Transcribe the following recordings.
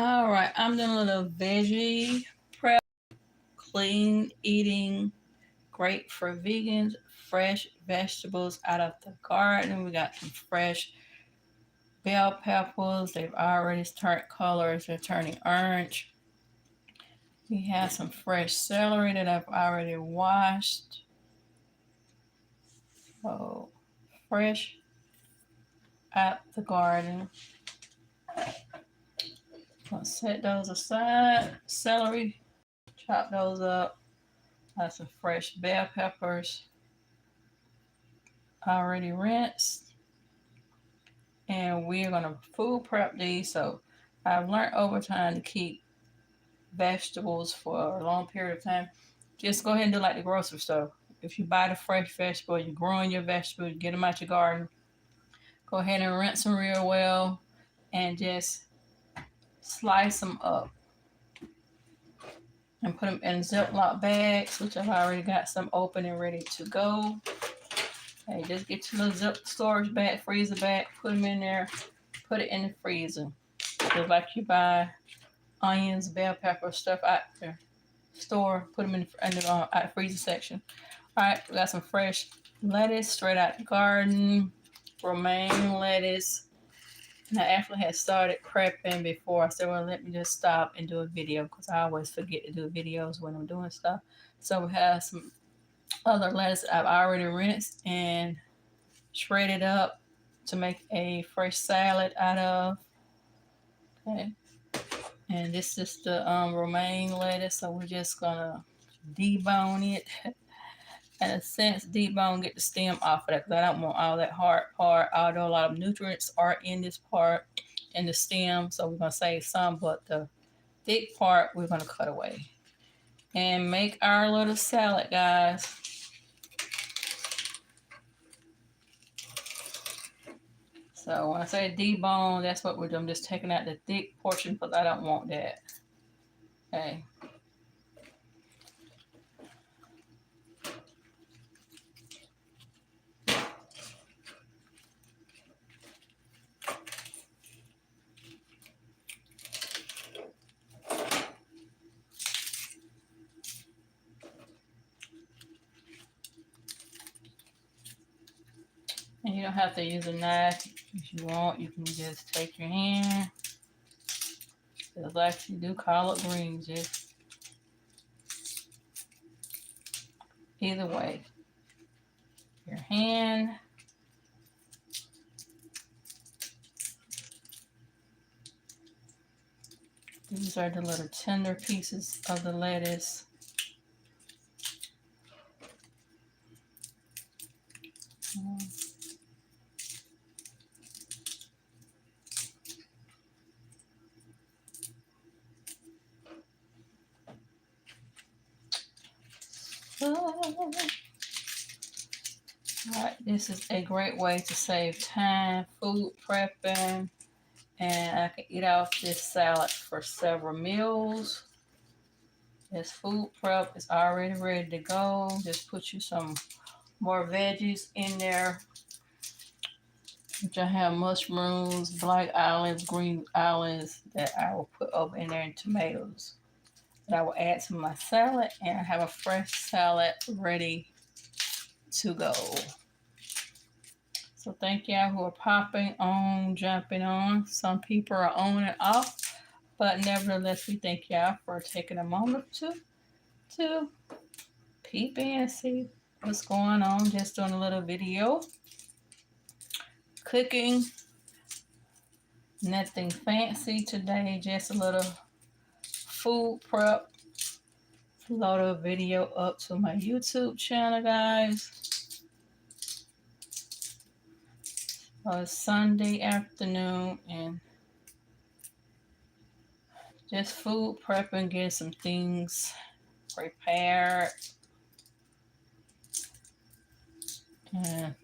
All right, I'm doing a little veggie prep, clean eating, great for vegans, fresh vegetables out of the garden. We got some fresh bell peppers. They've already turned colors, they're turning orange. We have some fresh celery that I've already washed. So, fresh out the garden. I'll set those aside. Celery, chop those up. Got some fresh bell peppers already rinsed. And we're gonna food prep these. So I've learned over time to keep vegetables for a long period of time. Just go ahead and do like the grocery store. If you buy the fresh vegetable, you're growing your vegetables, you get them out your garden. Go ahead and rinse them real well and just slice them up and put them in Ziploc bags, which I've already got some open and ready to go. Okay, just get your little zip storage bag, freezer bag, put them in there, put it in the freezer. Just like you buy onions, bell pepper, stuff out the store, put them in the out the freezer section. All right, we got some fresh lettuce straight out the garden, romaine lettuce. And I actually had started prepping before. I said, well, let me just stop and do a video because I always forget to do videos when I'm doing stuff. So we have some other lettuce I've already rinsed and shredded up to make a fresh salad out of. Okay. And this is the romaine lettuce, so we're just gonna debone it. In a sense, debone, get the stem off of that because I don't want all that hard part, although a lot of nutrients are in this part, in the stem, so we're gonna save some, but the thick part we're gonna cut away. And make our little salad, guys. So when I say debone, that's what we're doing. I'm just taking out the thick portion because I don't want that. Okay. And you don't have to use a knife. If you want, you can just take your hand. Just like you do collard greens, just either way. Your hand. These are the little tender pieces of the lettuce. Alright, this is a great way to save time, food prepping, and I can eat off this salad for several meals. This food prep is already ready to go. Just put you some more veggies in there. Which I have mushrooms, black olives, green olives that I will put over in there, and tomatoes that I will add to my salad, and I have a fresh salad ready to go. So thank y'all who are popping on, jumping on. Some people are on and off, but nevertheless, we thank y'all for taking a moment to peep in and see what's going on. Just doing a little video. Cooking. Nothing fancy today, just a little food prep. Load a video up to my YouTube channel, guys. It's Sunday afternoon and just food prepping, getting some things prepared. And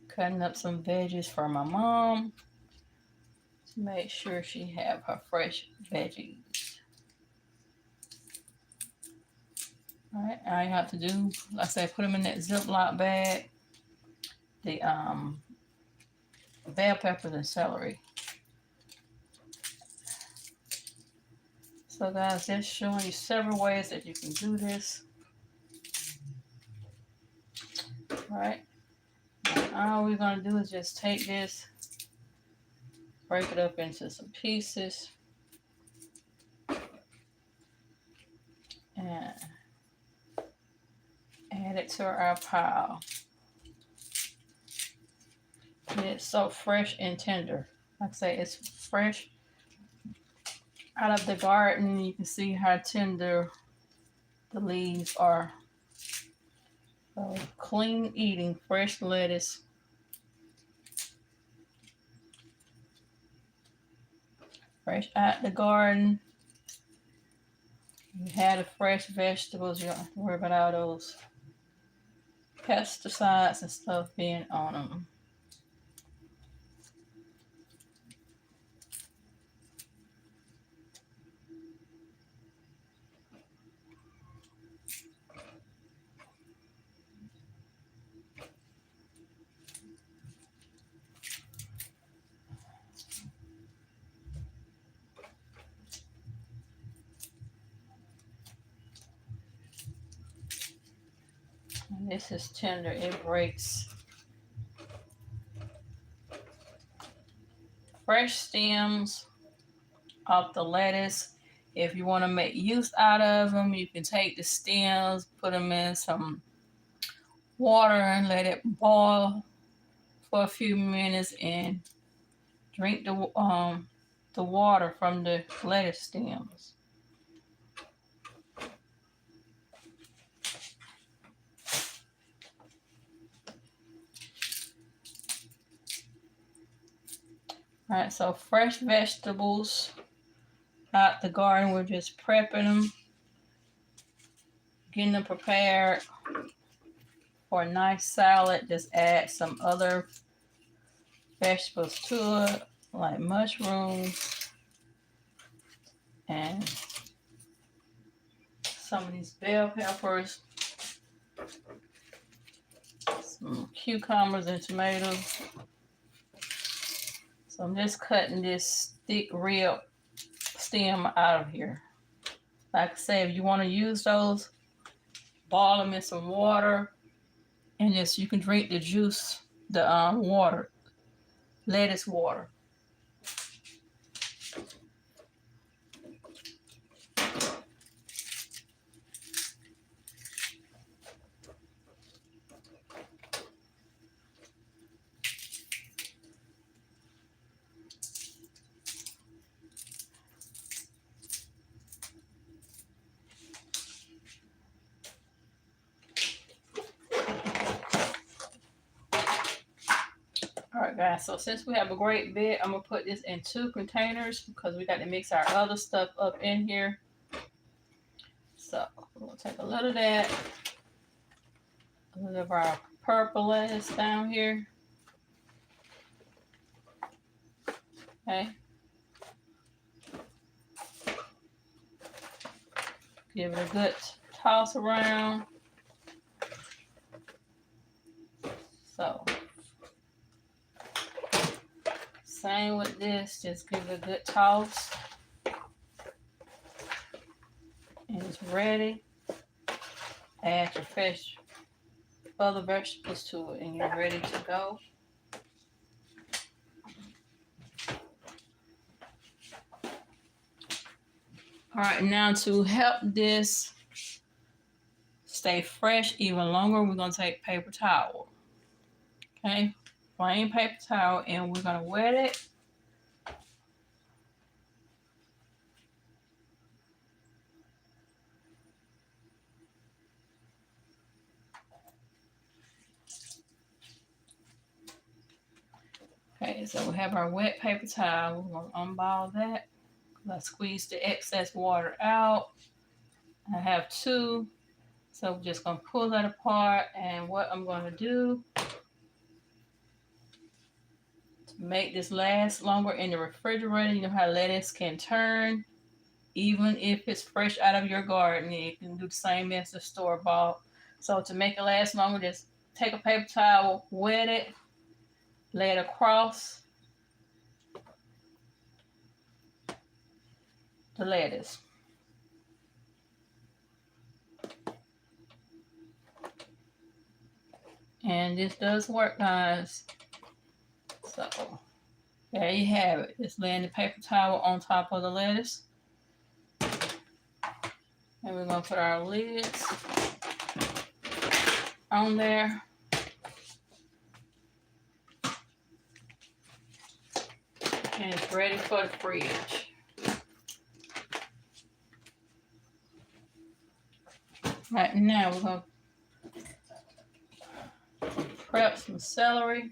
cutting up some veggies for my mom to make sure she have her fresh veggies. All right, all you have to do, like I said, put them in that Ziploc bag. The bell peppers and celery. So guys, just showing you several ways that you can do this. All right. And all we're gonna do is just take this, break it up into some pieces, and add it to our pile. And it's so fresh and tender. Like I say, it's fresh out of the garden. You can see how tender the leaves are. So clean eating, fresh lettuce. Fresh out the garden. You had the fresh vegetables. You don't have to worry about all those pesticides and stuff being on them. And this is tender. It breaks. Fresh stems off the lettuce. If you want to make use out of them, you can take the stems, put them in some water and let it boil for a few minutes and drink the water from the lettuce stems. All right, so fresh vegetables out the garden. We're just prepping them, getting them prepared for a nice salad. Just add some other vegetables to it, like mushrooms and some of these bell peppers, some cucumbers and tomatoes. So I'm just cutting this thick rib stem out of here. Like I said, if you want to use those, boil them in some water, and just you can drink the juice, the water, lettuce water. All right, guys, so since we have a great bit, I'm going to put this in 2 containers because we got to mix our other stuff up in here. So we're going to take a little of that, a little of our purple lettuce down here. Okay. Give it a good toss around. So same with this, just give it a good toss. And it's ready. Add your fresh other vegetables to it and you're ready to go. All right, now to help this stay fresh even longer, we're gonna take paper towel. Okay, plain paper towel, and we're gonna wet it. Okay, so we have our wet paper towel. We're gonna unball that. I squeeze the excess water out. I have 2, so we're just gonna pull that apart. And what I'm gonna do to make this last longer in the refrigerator, you know how lettuce can turn, even if it's fresh out of your garden. You can do the same as the store-bought. So to make it last longer, just take a paper towel, wet it, lay it across the lettuce. And this does work, guys. So there you have it. Just laying the paper towel on top of the lettuce. And we're going to put our lids on there. And it's ready for the fridge. Right now we're going to prep some celery.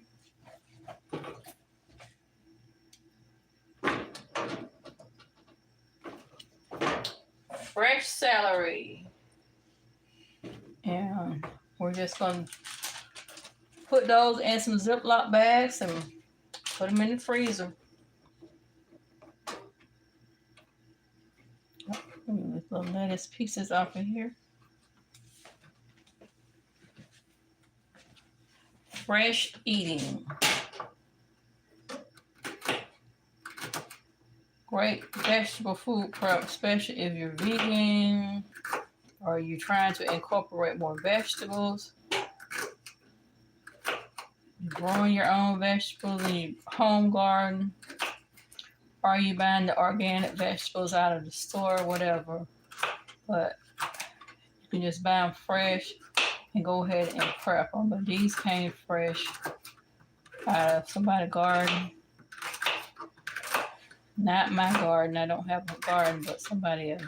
Fresh celery. And we're just going to put those in some Ziploc bags and put them in the freezer. These little lettuce pieces off of here. Fresh eating. Great vegetable food prep, especially if you're vegan or you're trying to incorporate more vegetables. You're growing your own vegetables in your home garden, or you buying the organic vegetables out of the store, whatever. But you can just buy them fresh and go ahead and prep them. But these came fresh out of somebody's garden. Not my garden. I don't have a garden, but somebody else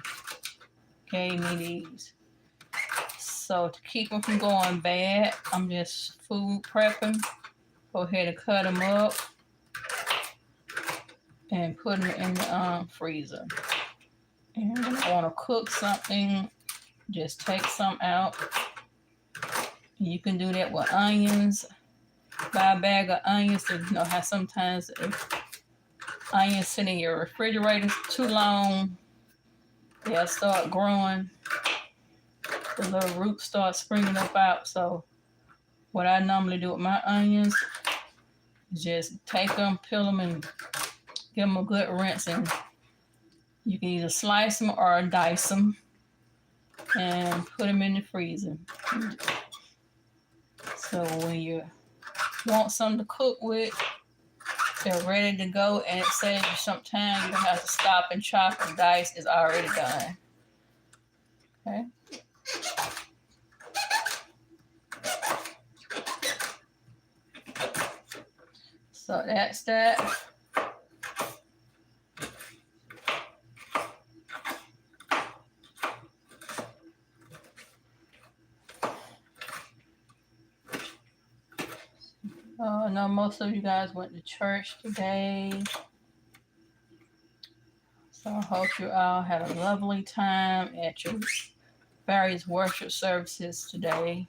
gave me these. So to keep them from going bad, I'm just food prepping. Go ahead and cut them up and put them in the freezer. And when I want to cook something, just take some out. You can do that with onions. Buy a bag of onions. You know how sometimes if onions sit in your refrigerator too long, they'll start growing. The little roots start springing up out. So what I normally do with my onions is just take them, peel them, and give them a good rinse. And you can either slice them or dice them and put them in the freezer. So when you want something to cook with, they're ready to go, and it saves you some time. You don't have to stop and chop and dice. It's already done. Okay. So that's that. I know most of you guys went to church today. So I hope you all had a lovely time at your various worship services today.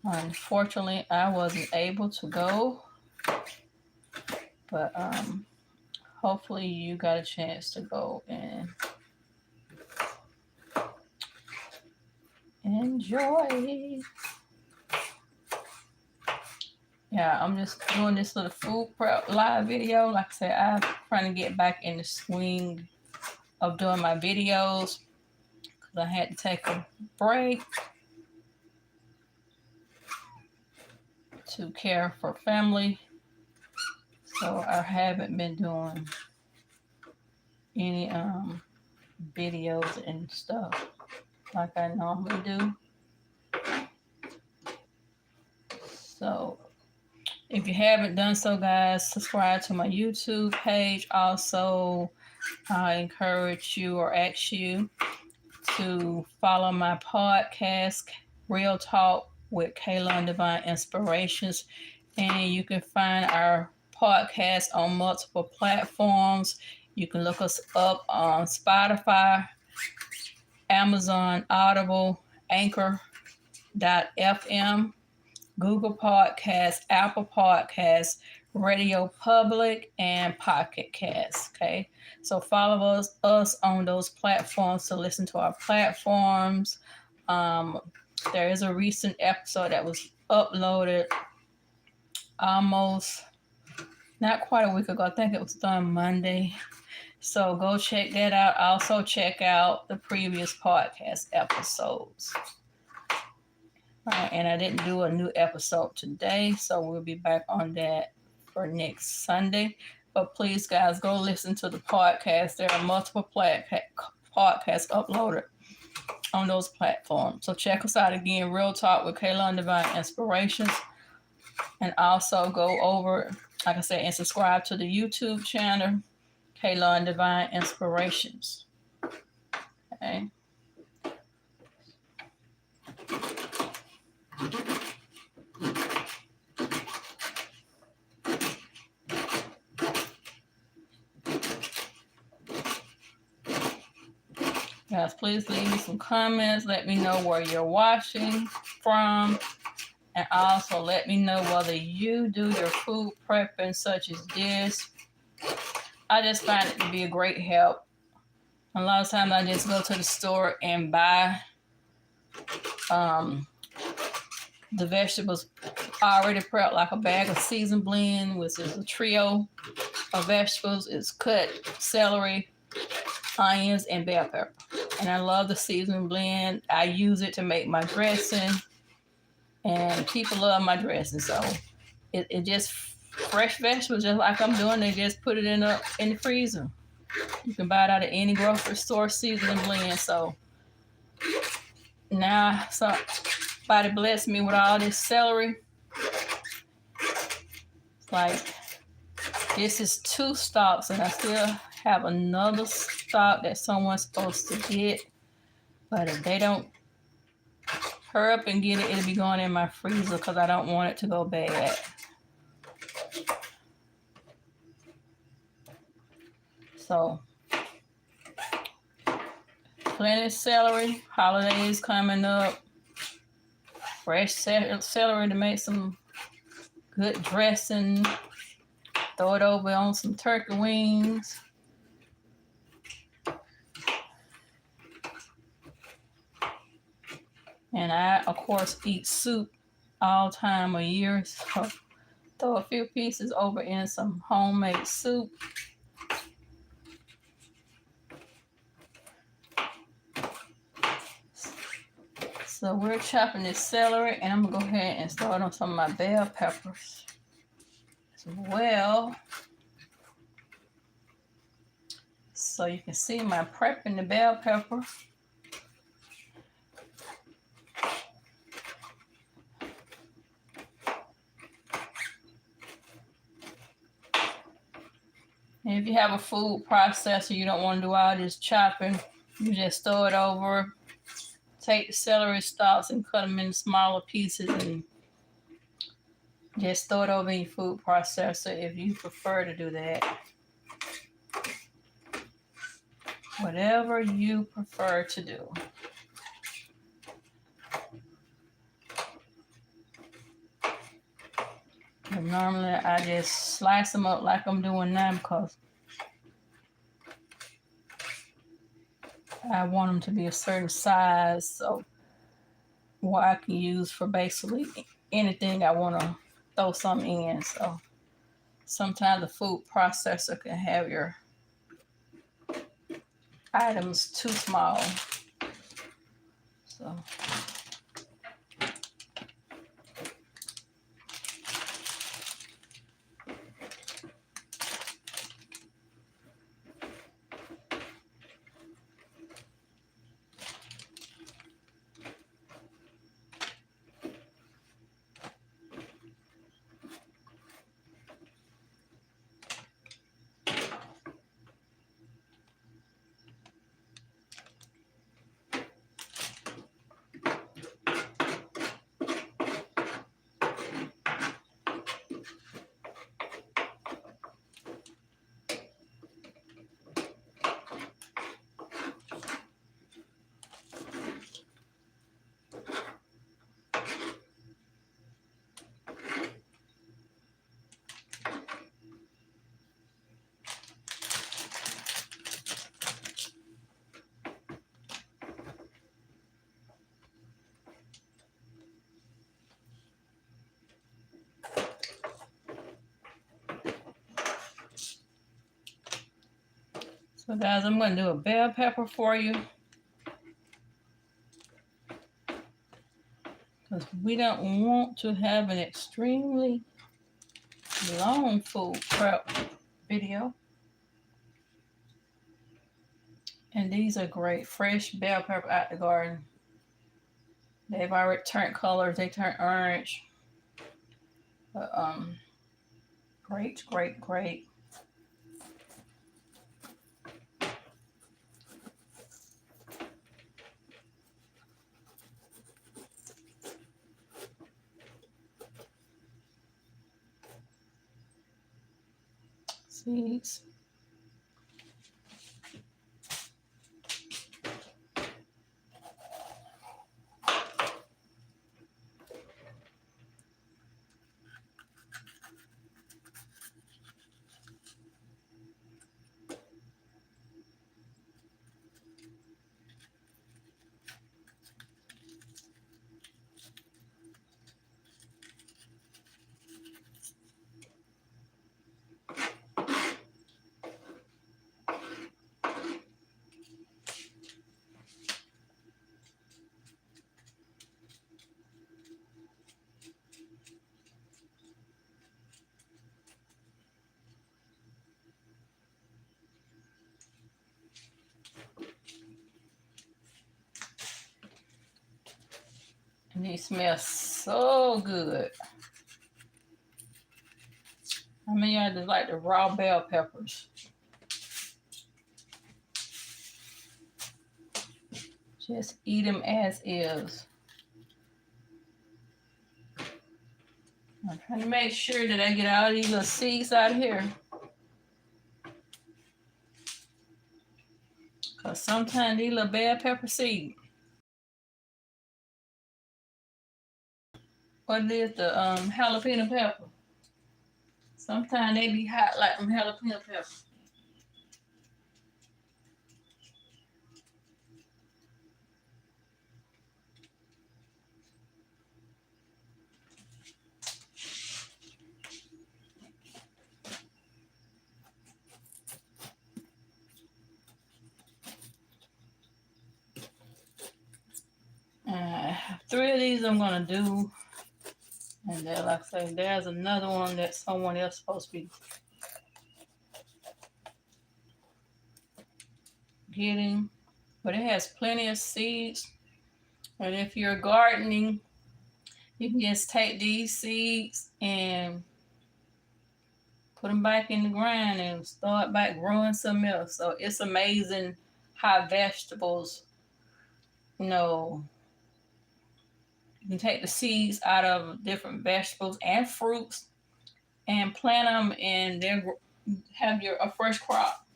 Unfortunately, I wasn't able to go, but hopefully you got a chance to go and enjoy. Yeah, I'm just doing this little food prep live video. Like I said, I'm trying to get back in the swing of doing my videos because I had to take a break to care for family. So I haven't been doing any videos and stuff like I normally do. So if you haven't done so, guys, subscribe to my YouTube page. Also, I encourage you or ask you to follow my podcast, Real Talk with KLun Divine Inspirations. And you can find our podcast on multiple platforms. You can look us up on Spotify, Amazon, Audible, Anchor.fm, Google Podcasts, Apple Podcasts, Radio Public, and Pocket Casts. Okay, so follow us on those platforms to listen to our platforms. There is a recent episode that was uploaded almost not quite a week ago. I think it was done Monday. So go check that out. Also check out the previous podcast episodes. And I didn't do a new episode today, so we'll be back on that for next Sunday. But please, guys, go listen to the podcast. There are multiple podcasts uploaded on those platforms. So check us out again, Real Talk with KLun Divine Inspirations. And also go over, like I said, and subscribe to the YouTube channel, KLun Divine Inspirations. Okay. Guys, please leave me some comments. Let me know where you're watching from. And also let me know whether you do your food prepping such as this. I just find it to be a great help. A lot of times I just go to the store and buy the vegetables already prepped, like a bag of seasoned blend, which is a trio of vegetables. It's cut celery, onions, and bell pepper. And I love the seasoned blend. I use it to make my dressing, and people love my dressing. So it just fresh vegetables, just like I'm doing. They just put it in the freezer. You can buy it out of any grocery store, seasoning blend. So now somebody blessed me with all this celery. It's like, this is 2 stalks, and I still have another stalk that someone's supposed to get. But if they don't hurry up and get it, it'll be going in my freezer because I don't want it to go bad. So, plenty of celery. Holidays coming up. Fresh celery to make some good dressing. Throw it over on some turkey wings. And I, of course, eat soup all time of year. So throw a few pieces over in some homemade soup. So we're chopping this celery, and I'm going to go ahead and start on some of my bell peppers as well. So you can see my prepping the bell pepper. And if you have a food processor, you don't want to do all this chopping. You just throw it over. Take the celery stalks and cut them in smaller pieces and just throw it over in your food processor if you prefer to do that. Whatever you prefer to do. And normally I just slice them up like I'm doing now because I want them to be a certain size, so what I can use for basically anything I want to throw something in. So sometimes the food processor can have your items too small. So So guys, I'm going to do a bell pepper for you. because we don't want to have an extremely long food prep video. And these are great, fresh bell pepper out the garden. They've already turned colors. They turn orange. But, great, great, great. Seeds. And these smell so good. How many of y'all just like the raw bell peppers? Just eat them as is. I'm trying to make sure that I get all these little seeds out of here. Because sometimes these little bell pepper seeds, what is the jalapeno pepper? Sometimes they be hot like them jalapeno peppers. Three of these I'm gonna do, and then like I say, there's another one that someone else supposed to be getting, but it has plenty of seeds. And if you're gardening, you can just take these seeds and put them back in the ground and start back growing something else. So it's amazing how vegetables, you know, you can take the seeds out of different vegetables and fruits and plant them, and then have a fresh crop.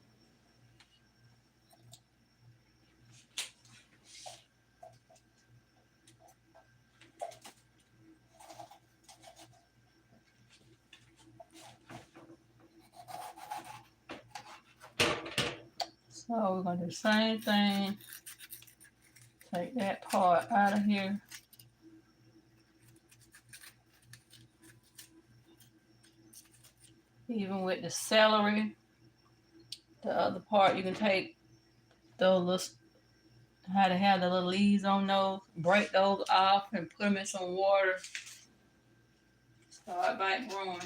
So we're gonna do the same thing. Take that part out of here. Even with the celery, the other part you can take those little, how to have the little leaves on those, break those off and put them in some water. Start back growing.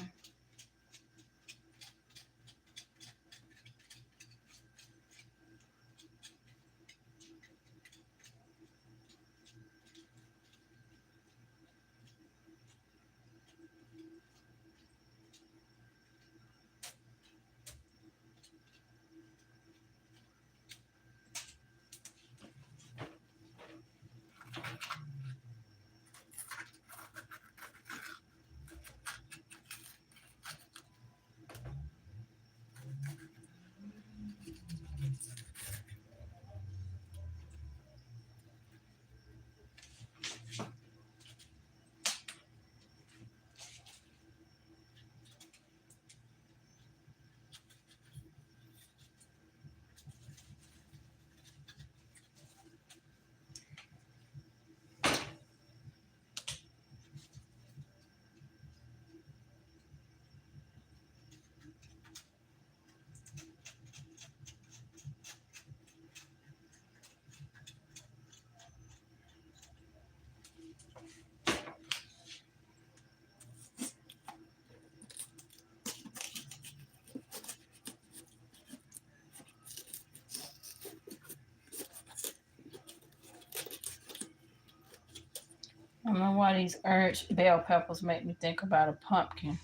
I don't know why these orange bell peppers make me think about a pumpkin.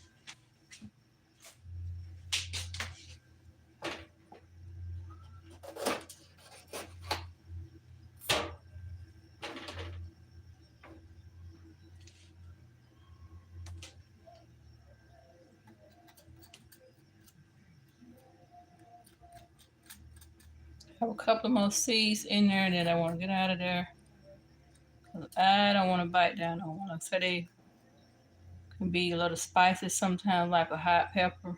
Have a couple more seeds in there that I want to get out of there. I don't want to bite down on one. I said they can be a little spicy sometimes, like a hot pepper.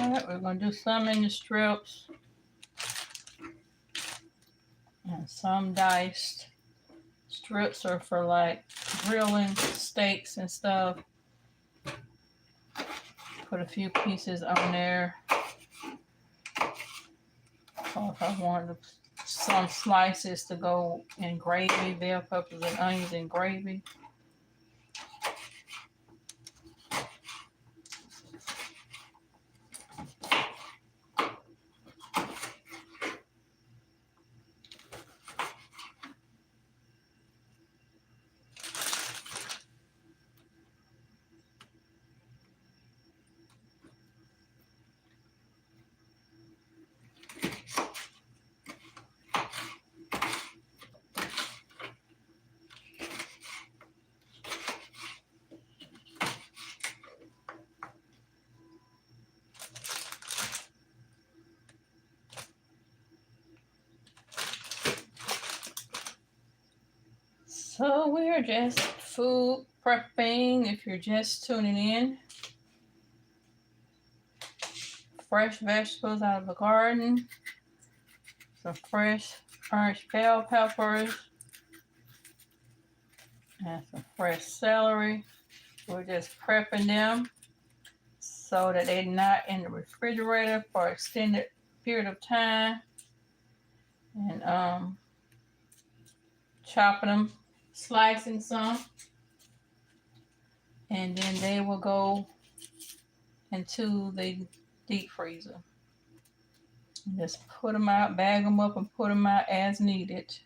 Alright, we're going to do some in the strips and some diced. Strips are for like grilling steaks and stuff. Put a few pieces on there. So if I wanted some slices to go in gravy, bell peppers and onions in gravy. So we're just food prepping if you're just tuning in. Fresh vegetables out of the garden. Some fresh orange bell peppers. And some fresh celery. We're just prepping them so that they're not in the refrigerator for an extended period of time. And chopping them, slicing some, and then they will go into the deep freezer. Just put them out, bag them up, and put them out as needed.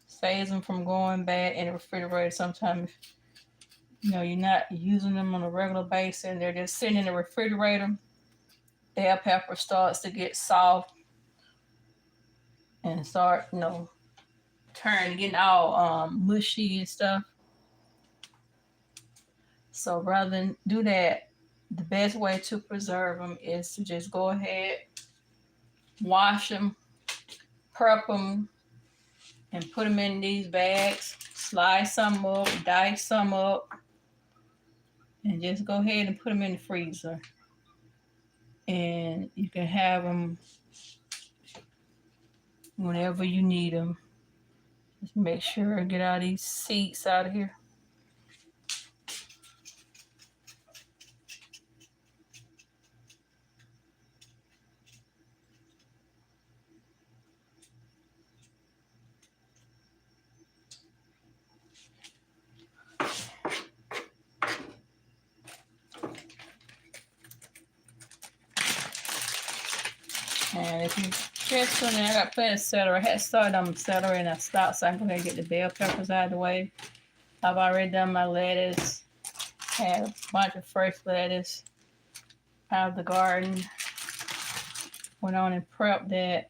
Saves them from going bad in the refrigerator. Sometimes, you know, you're not using them on a regular basis, and they're just sitting in the refrigerator. Bell pepper starts to get soft and start, you know, getting all mushy and stuff. So rather than do that, the best way to preserve them is to just go ahead, wash them, prep them, and put them in these bags. Slice some up, dice some up, and just go ahead and put them in the freezer. And you can have them whenever you need them. Just make sure and get all these seeds out of here. And if you just in there, I got plenty of celery. I had started on celery and I stopped, so I can go ahead and get the bell peppers out of the way. I've already done my lettuce. Had a bunch of fresh lettuce out of the garden. Went on and prepped that.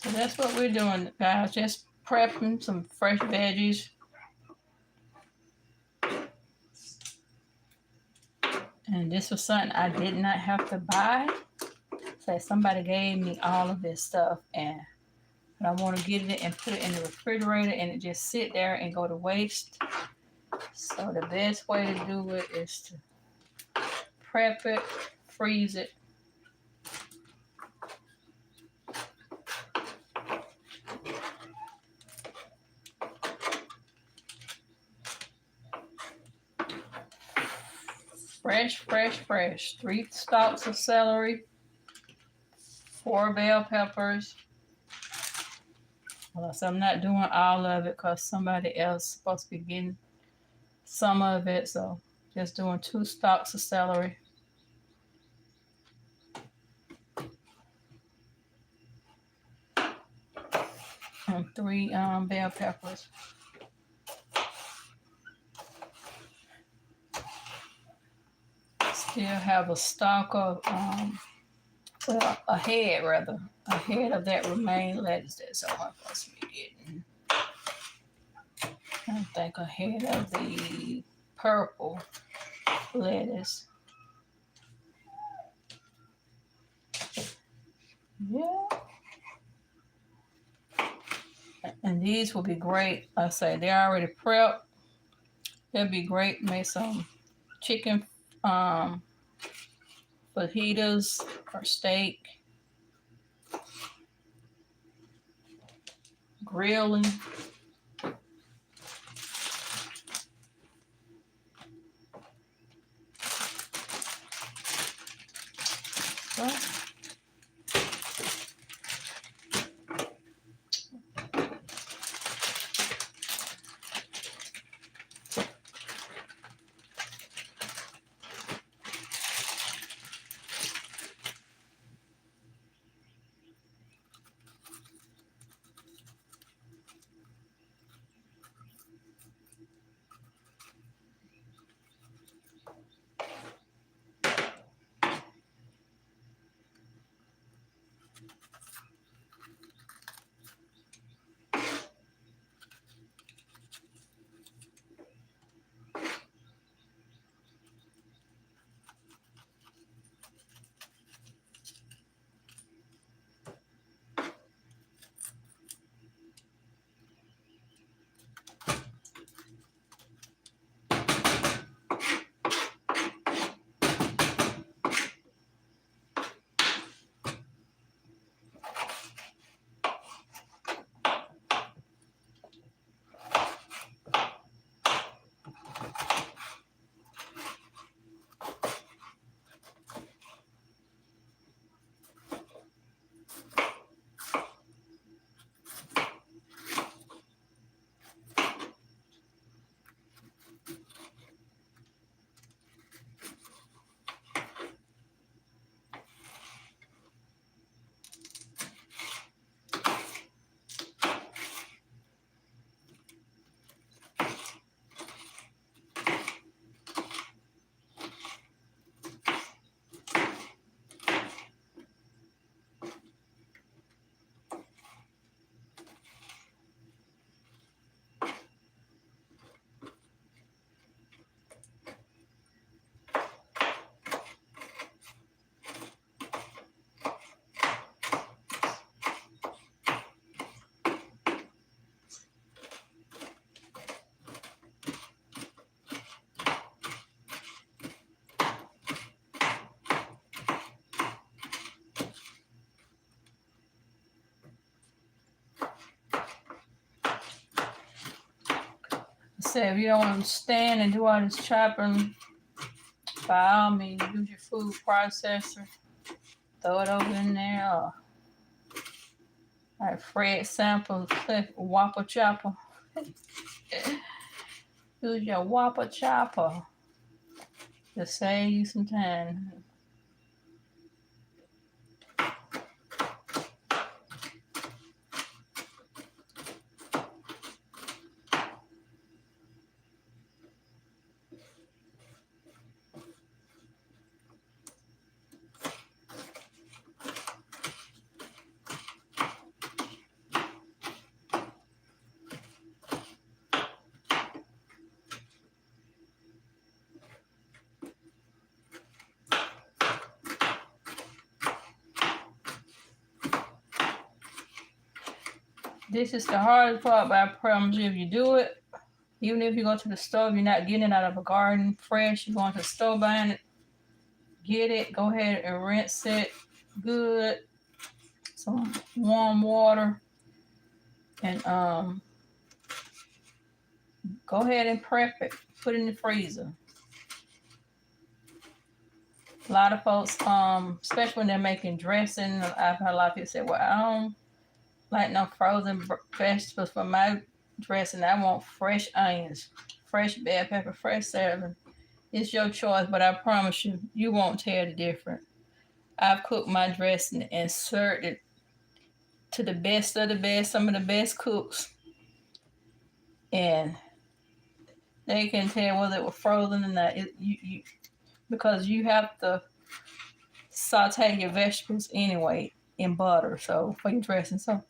So that's what we're doing, guys. Just prepping some fresh veggies. And this was something I did not have to buy. So somebody gave me all of this stuff, and I want to get it and put it in the refrigerator and it just sit there and go to waste. So the best way to do it is to prep it, freeze it. Fresh, fresh, fresh. 3 stalks of celery, 4 bell peppers. So I'm not doing all of it because somebody else is supposed to be getting some of it. So just doing 2 stalks of celery. And 3 bell peppers. Still have a stalk of, well, a head of that romaine lettuce that's all I'm supposed to be getting. I think a head of the purple lettuce. Yeah. And these will be great. I say they're already prepped. They'll be great. Make some chicken um, fajitas or steak, grilling. So, say if you don't want to stand and do all this chopping, by all means, use your food processor. Throw it over in there. Like Fred Sample, Whopper Chopper. Use your Whopper Chopper to save you some time. This is the hardest part, but I promise you, if you do it, even if you go to the store, you're not getting it out of a garden fresh, you're going to the store buying it, get it, go ahead and rinse it good, some warm water, and go ahead and prep it, put it in the freezer. A lot of folks, especially when they're making dressing, I've heard a lot of people say, well, I don't like no frozen vegetables for my dressing. I want fresh onions, fresh bell pepper, fresh celery. It's your choice, but I promise you, you won't tell the difference. I've cooked my dressing and served it to the best of the best, some of the best cooks, and they can tell whether it was frozen or not. Because you have to saute your vegetables anyway in butter, so for your dressing, so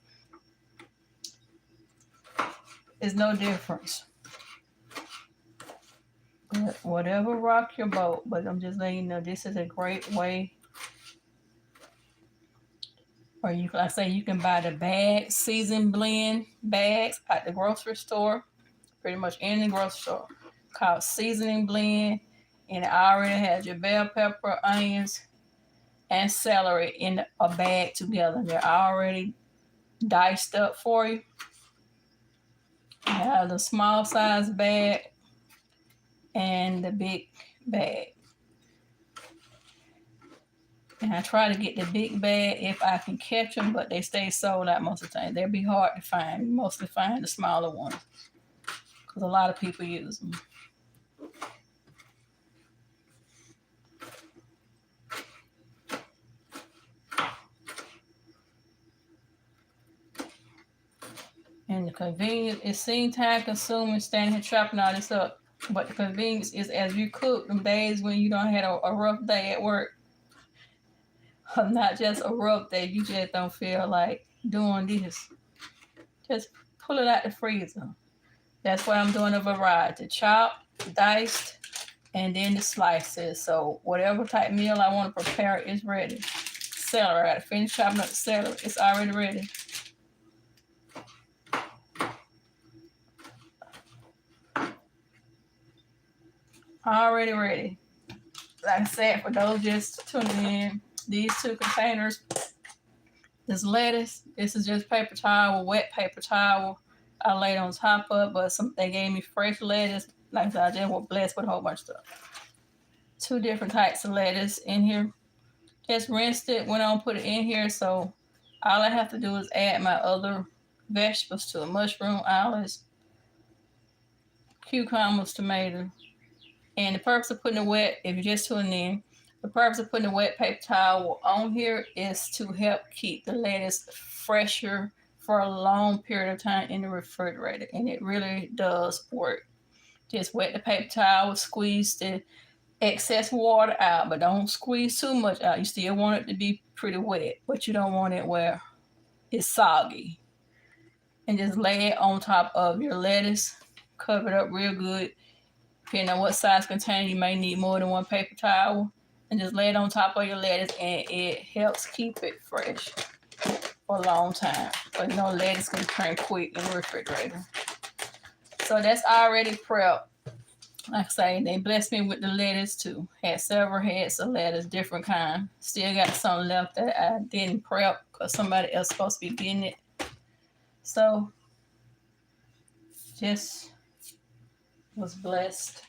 it's no difference. But whatever rock your boat, but I'm just letting you know this is a great way Or you, like I say, you can buy the bag seasoned blend bags at the grocery store, pretty much in the grocery store, called seasoning blend, and it already has your bell pepper, onions, and celery in a bag together. They're already diced up for you. You have the small size bag and the big bag. And I try to get the big bag if I can catch them, but they stay sold out most of the time. They'll be hard to find. You mostly find the smaller ones because a lot of people use them. And the convenience, it seems time consuming standing here chopping all this up. But the convenience is as you cook them days when you don't have a rough day at work, not just a rough day, you just don't feel like doing this. Just pull it out the freezer. That's why I'm doing a variety. Chop, diced, and then the slices. So whatever type meal I want to prepare is ready. Celery, I finished chopping up the celery. It's already ready. Already ready. Like I said, for those just tuning in, these two containers, this lettuce, this is just paper towel, wet paper towel. I laid on top of, but they gave me fresh lettuce. Like I said, I just was blessed with a whole bunch of stuff. 2 different types of lettuce in here. Just rinsed it, went on, put it in here. So all I have to do is add my other vegetables to it. Mushroom, olives, cucumbers, tomato. And the purpose of putting it wet, if you're just tuning in, the purpose of putting a wet paper towel on here is to help keep the lettuce fresher for a long period of time in the refrigerator. And it really does work. Just wet the paper towel, squeeze the excess water out, but don't squeeze too much out. You still want it to be pretty wet, but you don't want it where it's soggy. And just lay it on top of your lettuce, cover it up real good. Depending on what size container, you may need more than 1 paper towel. And just lay it on top of your lettuce, and it helps keep it fresh for a long time. But lettuce can turn quick in the refrigerator. So that's already prepped. Like I say, they blessed me with the lettuce too. Had several heads of lettuce, different kind. Still got some left that I didn't prep because somebody else supposed to be getting it. So just was blessed.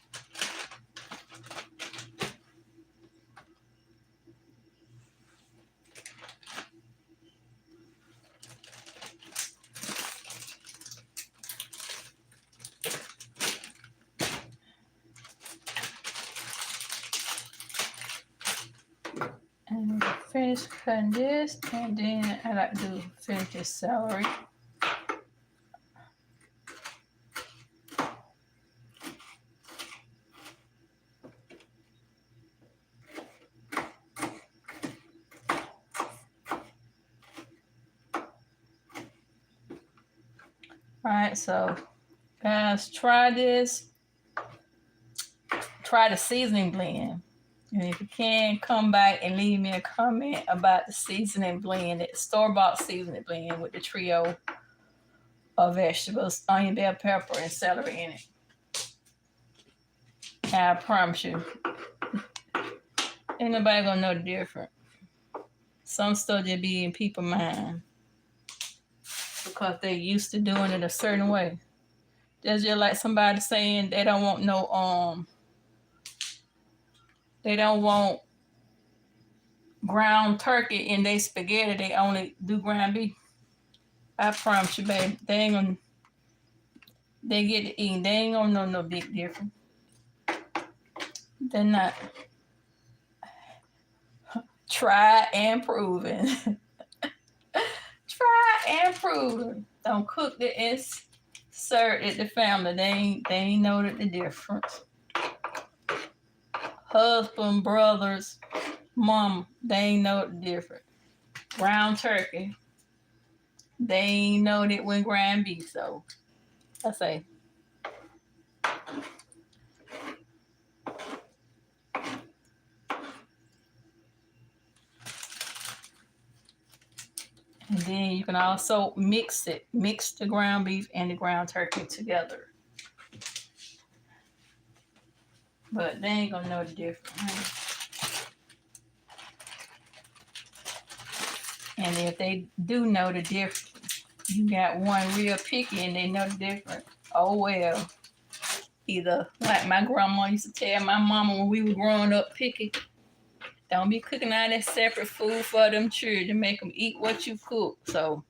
And finish cutting this, and then I like to finish this celery. Alright, so guys, try this. Try the seasoning blend. And if you can, come back and leave me a comment about the seasoning blend, the store-bought seasoning blend with the trio of vegetables, onion, bell pepper, and celery in it. And I promise you, ain't nobody gonna know the difference. Some stuff just be in people's mind because they used to doing it a certain way. That's just like somebody saying they don't want they don't want ground turkey in their spaghetti. They only do ground beef. I promise you, baby, they get to eat. They ain't gonna know no big difference. They're not. Try and proven. Try and proven. Don't cook it and serve it to family. They ain't know the difference. Husband, brothers, mom, they ain't know the difference. Ground turkey, they ain't know that when ground beef. So I say, And then you can also mix it. Mix the ground beef and the ground turkey together. But they ain't gonna know the difference. And if they do know the difference, you got one real picky and they know the difference. Oh well. Either like my grandma used to tell my mama when we were growing up picky, don't be cooking all that separate food for them children. Make them eat what you cook. So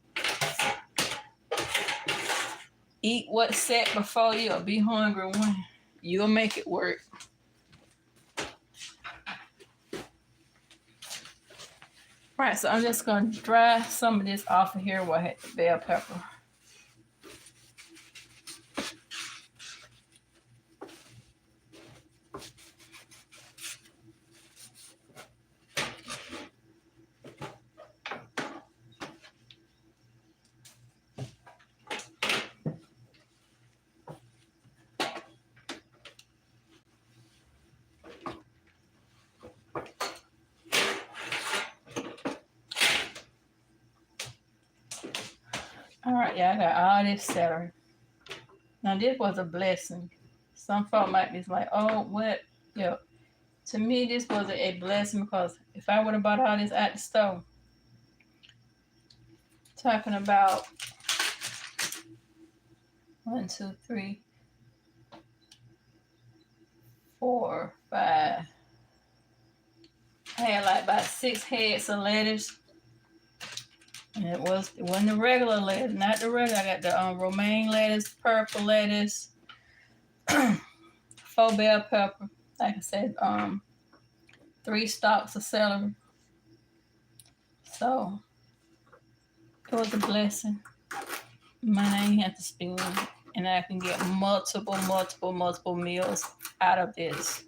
eat what's set before you or be hungry when you'll make it work. Right, so I'm just gonna dry some of this off of here where I had the bell pepper. All right, yeah, I got all this celery. Now this was a blessing. Some folk might be like, oh, what? Yeah. To me, this was a blessing because if I would have bought all this at the store, talking about 1, 2, 3, 4, 5. I had like about 6 heads of lettuce. And it wasn't the regular lettuce, not the regular. I got the romaine lettuce, purple lettuce, 4 bell pepper. Like I said, 3 stalks of celery. So it was a blessing. Money I ain't have to spend, and I can get multiple meals out of this.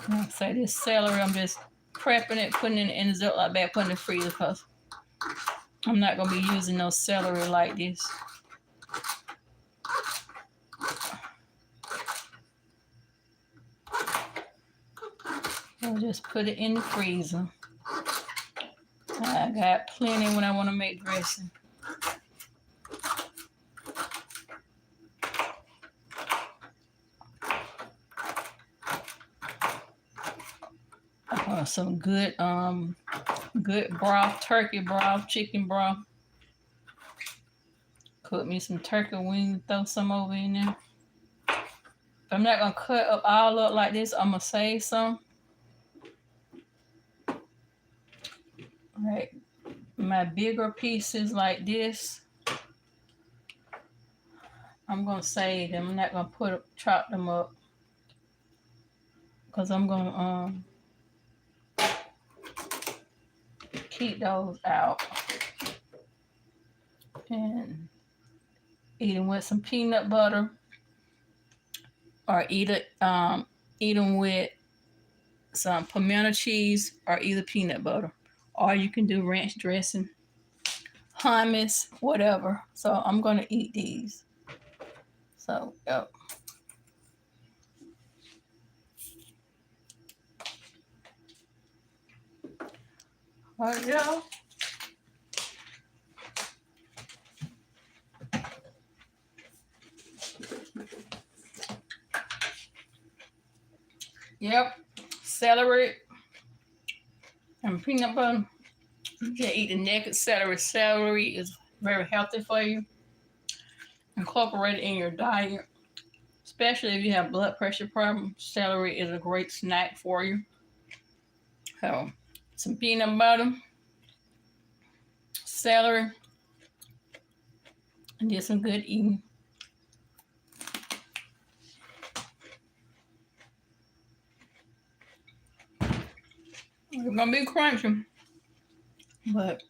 Like I say, this celery, I'm just prepping it, putting it in the Ziploc bag, putting it in the freezer because I'm not gonna be using no celery like this. I'll just put it in the freezer. I got plenty when I want to make dressing. Some good broth, turkey broth, chicken broth. Cook me some turkey wings, throw some over in there. But I'm not gonna cut up all up like this. I'm gonna save some. Right, my bigger pieces like this, I'm gonna save them. I'm not gonna chop them up because I'm gonna keep those out and eat them with some peanut butter, or eat them with some pimento cheese or either peanut butter, or you can do ranch dressing, hummus, whatever. So I'm gonna eat these. So yep. All right, y'all. Yep, celery and peanut butter. You can eat the naked celery. Celery is very healthy for you. Incorporate it in your diet, especially if you have blood pressure problems. Celery is a great snack for you. So, some peanut butter, celery, and did some good eating. It's gonna be crunchy, but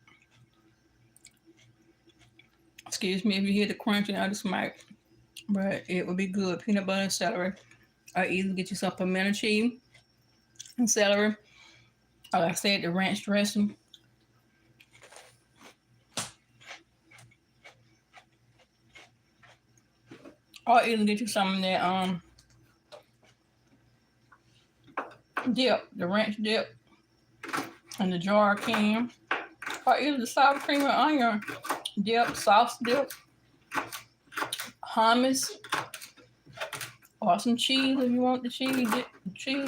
excuse me if you hear the crunching out of this mic, but it will be good. Peanut butter and celery. Or either get you some pimento cheese and celery. Or like I said, the ranch dressing. Or either get you some of that dip, the ranch dip, in the jar can. or either the sour cream or onion dip, sauce dip, hummus, or some cheese if you want the cheese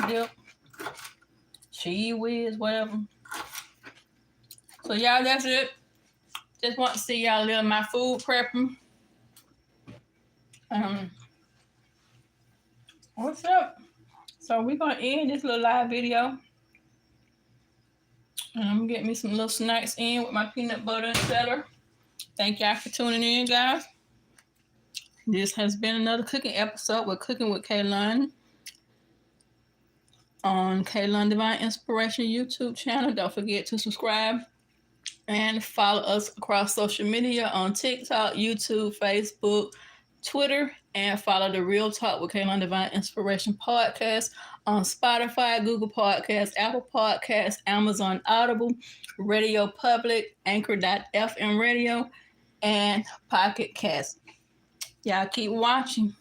dip, cheese whiz, whatever. So y'all, that's it. Just want to see y'all a little of my food prepping. What's up? So we're gonna end this little live video. And I'm gonna get me some little snacks in with my peanut butter and celery. Thank y'all for tuning in, guys. This has been another cooking episode with Cooking with KLun on KLun Divine Inspiration YouTube channel. Don't forget to subscribe and follow us across social media on TikTok, YouTube, Facebook, Twitter, and follow the Real Talk with KLun Divine Inspiration podcast on Spotify, Google Podcasts, Apple Podcasts, Amazon Audible, Radio Public, Anchor.fm Radio, and Pocket Cast. Y'all keep watching.